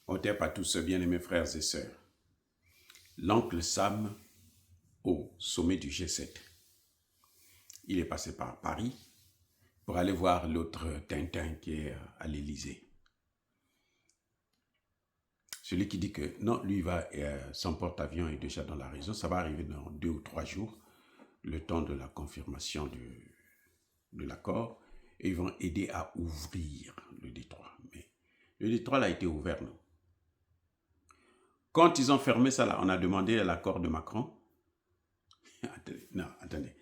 Otep à tous ceux bien-aimés frères et sœurs. L'oncle Sam au sommet du G7. Il est passé par Paris pour aller voir l'autre Tintin qui est à l'Élysée. Celui qui dit que non, lui, son porte-avions est déjà dans la région. Ça va arriver dans 2 ou 3 jours, le temps de la confirmation de l'accord. Et ils vont aider à ouvrir le détroit. Mais le détroit là, a été ouvert, non? Quand ils ont fermé ça là, on a demandé l'accord de Macron. Attendez.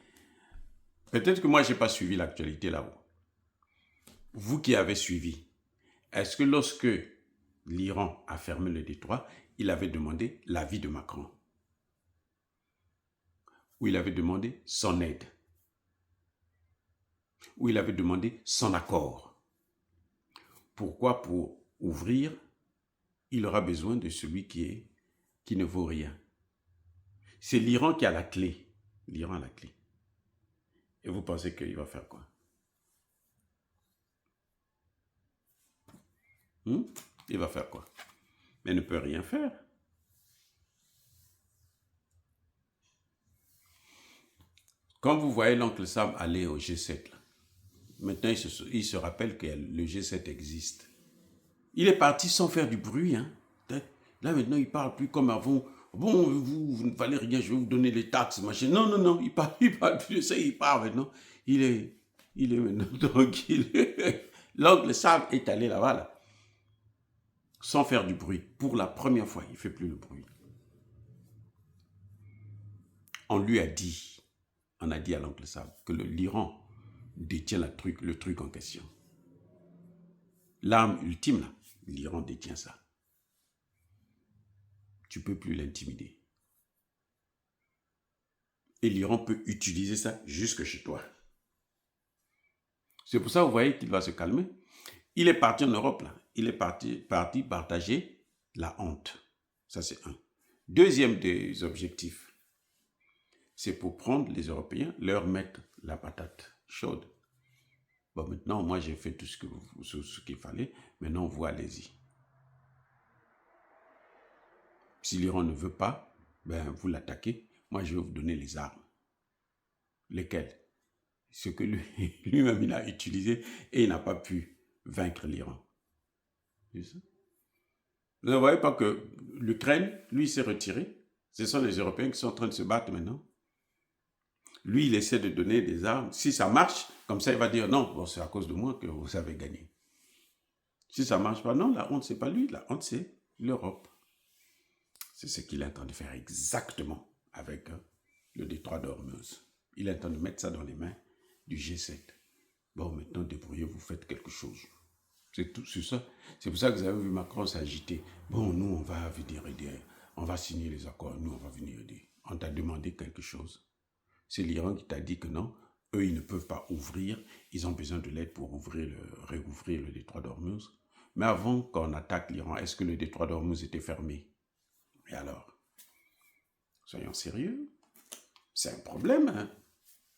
Peut-être que moi, je n'ai pas suivi l'actualité là-haut. Vous qui avez suivi, est-ce que lorsque l'Iran a fermé le détroit, il avait demandé l'avis de Macron? Ou il avait demandé son aide? Ou il avait demandé son accord? Pourquoi pour ouvrir, il aura besoin de celui qui ne vaut rien? C'est l'Iran qui a la clé. L'Iran a la clé. Et vous pensez qu'il va faire quoi? Il va faire quoi? Mais il ne peut rien faire. Quand vous voyez l'oncle Sam aller au G7, là, maintenant il se rappelle que le G7 existe. Il est parti sans faire du bruit. Hein. Là maintenant il ne parle plus comme avant. Bon, vous ne valez rien, je vais vous donner les taxes, machin. Non, non, non, il parle plus de ça, il part maintenant. Il est maintenant tranquille. L'oncle Sam est allé là-bas, là, sans faire du bruit. Pour la première fois, il ne fait plus le bruit. On lui a dit, on a dit à l'oncle Sam que l'Iran détient le truc en question. L'arme ultime, là, l'Iran détient ça. Tu ne peux plus l'intimider. Et l'Iran peut utiliser ça jusque chez toi. C'est pour ça que vous voyez qu'il va se calmer. Il est parti en Europe, là. Il est parti partager la honte. Ça, c'est un. Deuxième des objectifs, c'est pour prendre les Européens, leur mettre la patate chaude. Bon, maintenant, moi, j'ai fait tout ce qu'il fallait. Maintenant, vous, allez-y. Si l'Iran ne veut pas, ben, vous l'attaquez. Moi, je vais vous donner les armes. Lesquelles? Ce que lui-même, il a utilisé et il n'a pas pu vaincre l'Iran. Vous ne voyez pas que l'Ukraine, lui, s'est retiré. Ce sont les Européens qui sont en train de se battre maintenant. Lui, il essaie de donner des armes. Si ça marche, comme ça, il va dire non, bon, c'est à cause de moi que vous avez gagné. Si ça ne marche pas, non, la honte, ce n'est pas lui. La honte, c'est l'Europe. C'est ce qu'il est en train de faire exactement avec le détroit d'Ormuz. Il est en train de mettre ça dans les mains du G7. Bon, maintenant, débrouillez-vous, faites quelque chose. C'est tout, c'est ça. C'est pour ça que vous avez vu Macron s'agiter. Bon, nous, on va venir aider. On va signer les accords. Nous, on va venir aider. On t'a demandé quelque chose. C'est l'Iran qui t'a dit que non, eux, ils ne peuvent pas ouvrir. Ils ont besoin de l'aide pour réouvrir le détroit d'Ormuz. Mais avant qu'on attaque l'Iran, est-ce que le détroit d'Ormuz était fermé? Et alors? Soyons sérieux. C'est un problème, hein?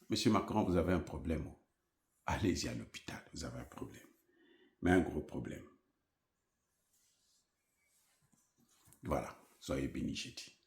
Monsieur Macron, vous avez un problème. Allez-y à l'hôpital, vous avez un problème. Mais un gros problème. Voilà, soyez bénis, j'ai dit.